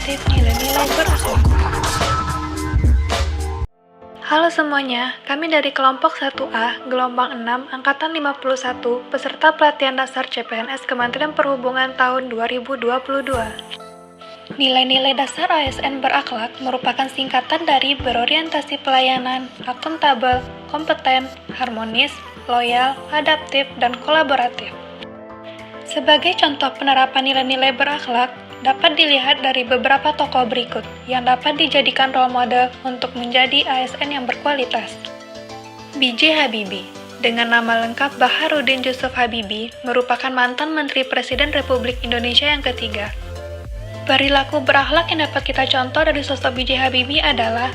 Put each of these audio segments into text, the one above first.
kolaboratif nilai-nilai berakhlak. Halo semuanya, kami dari kelompok 1A, gelombang 6, angkatan 51, peserta pelatihan dasar CPNS Kementerian Perhubungan tahun 2022. Nilai-nilai dasar ASN berakhlak merupakan singkatan dari berorientasi pelayanan, akuntabel, kompeten, harmonis, loyal, adaptif, dan kolaboratif. Sebagai contoh penerapan nilai-nilai berakhlak, dapat dilihat dari beberapa tokoh berikut yang dapat dijadikan role model untuk menjadi ASN yang berkualitas. B.J. Habibie, dengan nama lengkap Baharudin Yusuf Habibie, merupakan mantan Menteri Presiden Republik Indonesia yang ketiga. Perilaku berakhlak yang dapat kita contoh dari sosok B.J. Habibie adalah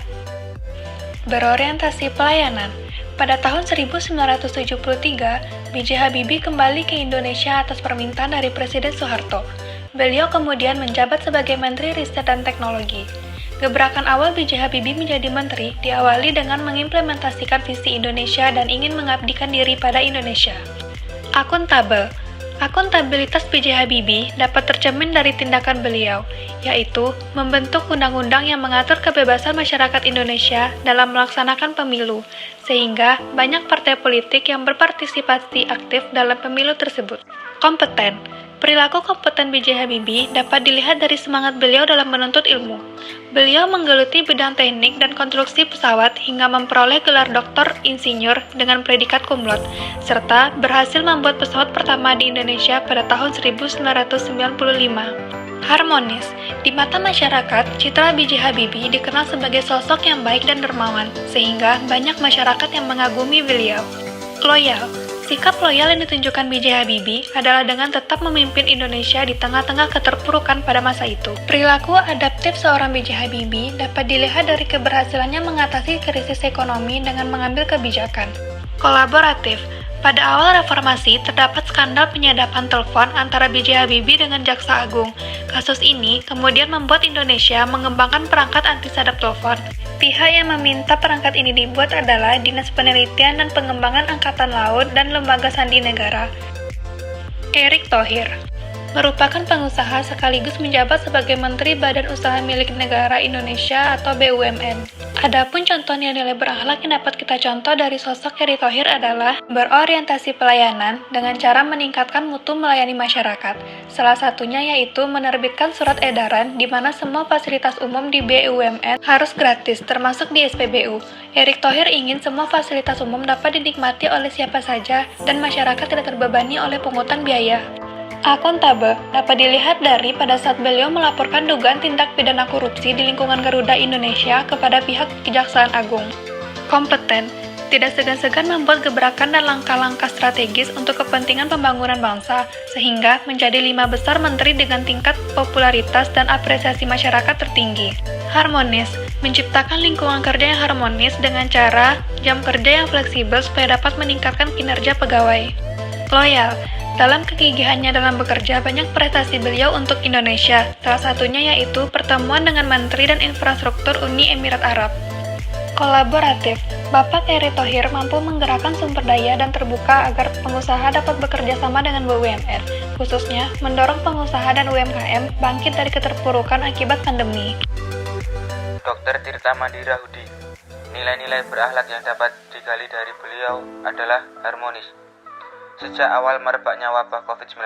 berorientasi pelayanan. Pada tahun 1973, B.J. Habibie kembali ke Indonesia atas permintaan dari Presiden Soeharto. Beliau kemudian menjabat sebagai Menteri Riset dan Teknologi. Gebrakan awal B.J. Habibie menjadi menteri diawali dengan mengimplementasikan visi Indonesia dan ingin mengabdikan diri pada Indonesia. Akuntabel. Akuntabilitas B.J. Habibie dapat tercermin dari tindakan beliau, yaitu membentuk undang-undang yang mengatur kebebasan masyarakat Indonesia dalam melaksanakan pemilu, sehingga banyak partai politik yang berpartisipasi aktif dalam pemilu tersebut. Kompeten. Perilaku kompeten B.J. Habibie dapat dilihat dari semangat beliau dalam menuntut ilmu. Beliau menggeluti bidang teknik dan konstruksi pesawat hingga memperoleh gelar doktor insinyur dengan predikat cum laude, serta berhasil membuat pesawat pertama di Indonesia pada tahun 1995. Harmonis. Di mata masyarakat, citra B.J. Habibie dikenal sebagai sosok yang baik dan dermawan, sehingga banyak masyarakat yang mengagumi beliau. Loyal. Sikap loyal yang ditunjukkan B.J. Habibie adalah dengan tetap memimpin Indonesia di tengah-tengah keterpurukan pada masa itu. Perilaku adaptif seorang B.J. Habibie dapat dilihat dari keberhasilannya mengatasi krisis ekonomi dengan mengambil kebijakan. Kolaboratif. Pada awal reformasi, terdapat skandal penyadapan telepon antara B.J. Habibie dengan Jaksa Agung. Kasus ini kemudian membuat Indonesia mengembangkan perangkat anti-sadap telepon. Pihak yang meminta perangkat ini dibuat adalah Dinas Penelitian dan Pengembangan Angkatan Laut dan Lembaga Sandi Negara. Erick Thohir merupakan pengusaha sekaligus menjabat sebagai Menteri Badan Usaha Milik Negara Indonesia atau BUMN. Adapun contoh nilai-nilai berakhlak yang dapat kita contoh dari sosok Erick Thohir adalah berorientasi pelayanan dengan cara meningkatkan mutu melayani masyarakat. Salah satunya yaitu menerbitkan surat edaran di mana semua fasilitas umum di BUMN harus gratis, termasuk di SPBU. Erick Thohir ingin semua fasilitas umum dapat dinikmati oleh siapa saja dan masyarakat tidak terbebani oleh pungutan biaya. Akuntabel dapat dilihat dari pada saat beliau melaporkan dugaan tindak pidana korupsi di lingkungan Garuda Indonesia kepada pihak Kejaksaan Agung. Kompeten, tidak segan-segan membuat gebrakan dan langkah-langkah strategis untuk kepentingan pembangunan bangsa, sehingga menjadi 5 besar menteri dengan tingkat popularitas dan apresiasi masyarakat tertinggi. Harmonis, menciptakan lingkungan kerja yang harmonis dengan cara jam kerja yang fleksibel supaya dapat meningkatkan kinerja pegawai. Loyal, dalam kegigihannya dalam bekerja, banyak prestasi beliau untuk Indonesia, salah satunya yaitu pertemuan dengan Menteri dan Infrastruktur Uni Emirat Arab. Kolaboratif, Bapak Erick Thohir mampu menggerakkan sumber daya dan terbuka agar pengusaha dapat bekerja sama dengan BUMN, khususnya mendorong pengusaha dan UMKM bangkit dari keterpurukan akibat pandemi. Dr. Tirta Mandira Hudi, nilai-nilai berakhlak yang dapat digali dari beliau adalah harmonis. Sejak awal merebaknya wabah COVID-19,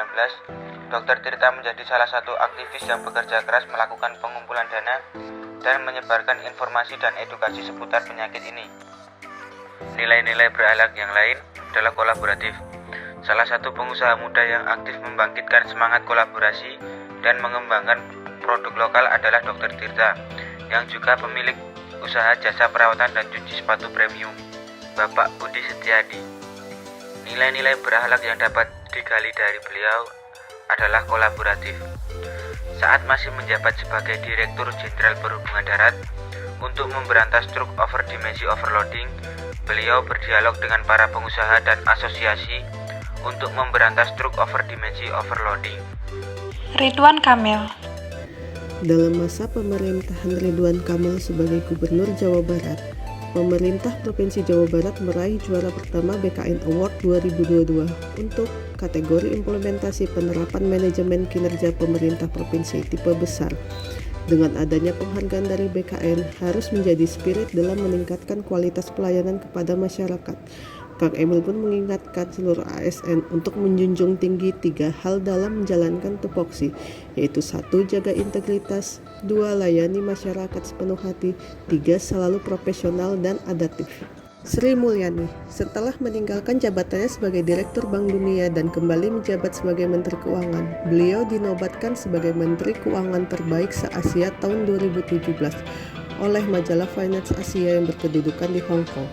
Dr. Tirta menjadi salah satu aktivis yang bekerja keras melakukan pengumpulan dana dan menyebarkan informasi dan edukasi seputar penyakit ini. Nilai-nilai berakhlak yang lain adalah kolaboratif. Salah satu pengusaha muda yang aktif membangkitkan semangat kolaborasi dan mengembangkan produk lokal adalah Dr. Tirta, yang juga pemilik usaha jasa perawatan dan cuci sepatu premium, Bapak Budi Setiadi. Nilai-nilai berakhlak yang dapat digali dari beliau adalah kolaboratif. Saat masih menjabat sebagai Direktur Jenderal Perhubungan Darat, untuk memberantas truk over dimensi overloading, beliau berdialog dengan para pengusaha dan asosiasi untuk memberantas truk over dimensi overloading. Ridwan Kamil. Dalam masa pemerintahan Ridwan Kamil sebagai Gubernur Jawa Barat, pemerintah Provinsi Jawa Barat meraih juara pertama BKN Award 2022 untuk kategori implementasi penerapan manajemen kinerja pemerintah provinsi tipe besar. Dengan adanya penghargaan dari BKN harus menjadi spirit dalam meningkatkan kualitas pelayanan kepada masyarakat. Kang Emil pun mengingatkan seluruh ASN untuk menjunjung tinggi 3 hal dalam menjalankan tupoksi, yaitu 1. Jaga integritas, 2. Layani masyarakat sepenuh hati, 3. Selalu profesional dan adaptif. Sri Mulyani, setelah meninggalkan jabatannya sebagai Direktur Bank Dunia dan kembali menjabat sebagai Menteri Keuangan, beliau dinobatkan sebagai Menteri Keuangan terbaik se-Asia tahun 2017 oleh majalah Finance Asia yang berkedudukan di Hong Kong.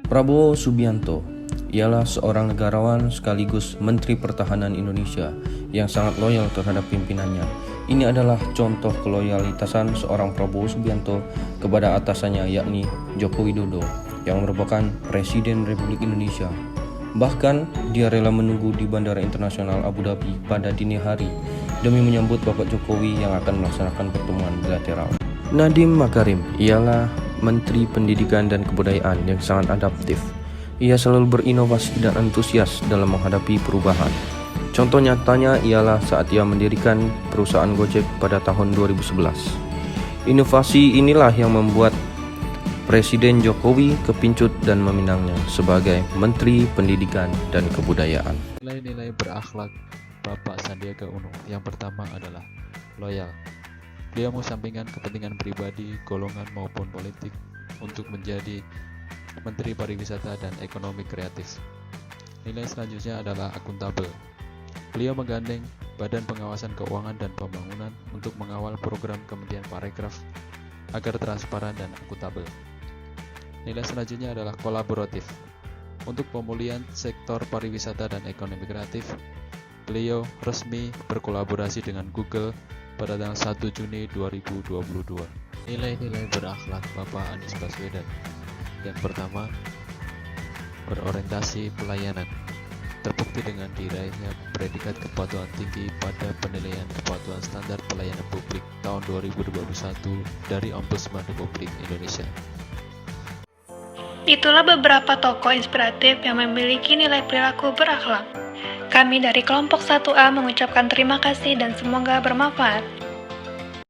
Prabowo Subianto ialah seorang negarawan sekaligus Menteri Pertahanan Indonesia yang sangat loyal terhadap pimpinannya. Ini adalah contoh keloyalitasan seorang Prabowo Subianto kepada atasannya, yakni Joko Widodo, yang merupakan Presiden Republik Indonesia. Bahkan, dia rela menunggu di Bandara Internasional Abu Dhabi pada dini hari demi menyambut Bapak Jokowi yang akan melaksanakan pertemuan bilateral. Nadiem Makarim ialah Menteri Pendidikan dan Kebudayaan yang sangat adaptif. Ia selalu berinovasi dan antusias dalam menghadapi perubahan. Contoh nyatanya ialah saat ia mendirikan perusahaan Gojek pada tahun 2011. Inovasi inilah yang membuat Presiden Jokowi kepincut dan meminangnya sebagai Menteri Pendidikan dan Kebudayaan. Nilai-nilai berakhlak Bapak Sandiaga Uno yang pertama adalah loyal. Beliau mengesampingkan kepentingan pribadi, golongan maupun politik untuk menjadi Menteri Pariwisata dan Ekonomi Kreatif. Nilai selanjutnya adalah akuntabel. Beliau menggandeng Badan Pengawasan Keuangan dan Pembangunan untuk mengawal program Kementerian Parekraf agar transparan dan akuntabel. Nilai selanjutnya adalah kolaboratif. Untuk pemulihan sektor pariwisata dan ekonomi kreatif, beliau resmi berkolaborasi dengan Google pada tanggal 1 Juni 2022. Nilai-nilai berakhlak Bapak Anies Baswedan. Yang pertama, berorientasi pelayanan. Terbukti dengan diraihnya predikat kepatuhan tinggi pada penilaian kepatuhan standar pelayanan publik tahun 2021 dari Ombudsman Republik Indonesia. Itulah beberapa tokoh inspiratif yang memiliki nilai perilaku berakhlak. Kami dari kelompok 1A mengucapkan terima kasih dan semoga bermanfaat.